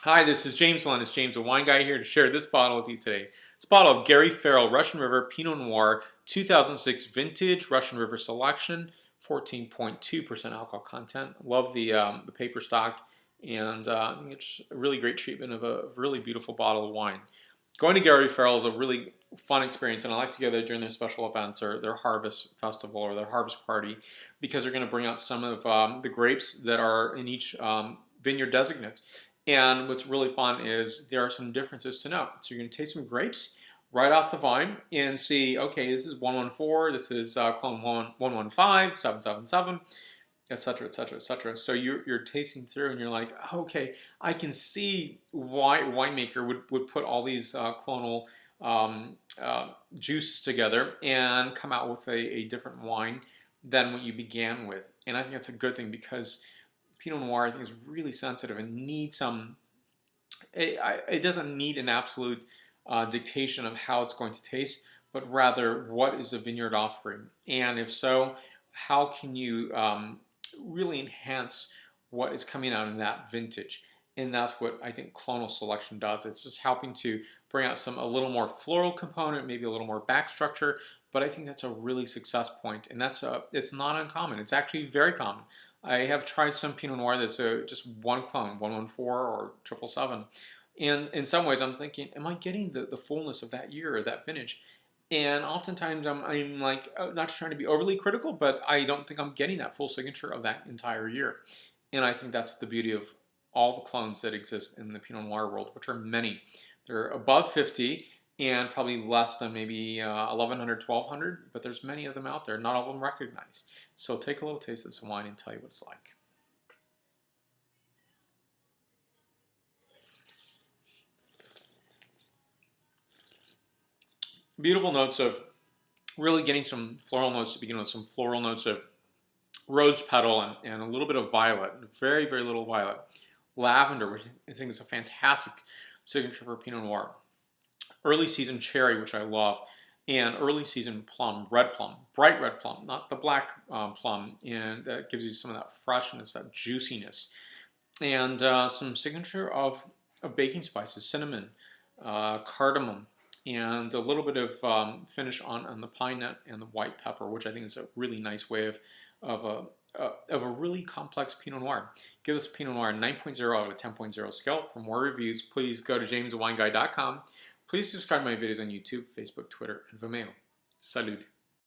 Hi, this is James It's James, a wine guy, here to share this bottle with you today. It's a bottle of Gary Farrell Russian River Pinot Noir 2006 vintage Russian River selection, 14.2% alcohol content. Love the paper stock, and I think it's a really great treatment of a really beautiful bottle of wine. Going to Gary Farrell is a really fun experience, and I like to go there during their special events or their harvest festival or their harvest party, because they're going to bring out some of the grapes that are in each vineyard designate. And what's really fun is there are some differences to note. So you're going to taste some grapes right off the vine and see, okay, this is 114, this is clone 115, 777, etc., etc., etc. So you're tasting through and you're like, oh, okay, I can see why a winemaker would put all these clonal juices together and come out with a different wine than what you began with. And I think that's a good thing, because Pinot Noir, I think, is really sensitive and needs some. It doesn't need an absolute dictation of how it's going to taste, but rather what is the vineyard offering, and if so, how can you really enhance what is coming out in that vintage. And that's what I think clonal selection does. It's just helping to bring out a little more floral component, maybe a little more back structure. But I think that's a really success point, and it's not uncommon. It's actually very common. I have tried some Pinot Noir that's just one clone, 114 or 777. And in some ways, I'm thinking, am I getting the fullness of that year or that vintage? And oftentimes, I'm like, not trying to be overly critical, but I don't think I'm getting that full signature of that entire year. And I think that's the beauty of all the clones that exist in the Pinot Noir world, which are many. They're above 50 and probably less than maybe 1,100, 1,200, but there's many of them out there, not all of them recognized. So take a little taste of some wine and tell you what it's like. Beautiful notes of really getting some floral notes to begin with, some floral notes of rose petal and a little bit of violet, very, very little violet. Lavender, which I think is a fantastic signature for Pinot Noir. Early season cherry, which I love, and early season plum, red plum, bright red plum, not the black plum, and that gives you some of that freshness, that juiciness, and some signature of baking spices, cinnamon, cardamom, and a little bit of finish on the pine nut and the white pepper, which I think is a really nice way of a really complex Pinot Noir. Give this Pinot Noir a 9.0 out of a 10.0 scale. For more reviews, please go to jamesthewineguy.com. Please subscribe to my videos on YouTube, Facebook, Twitter, and Vimeo. Salud.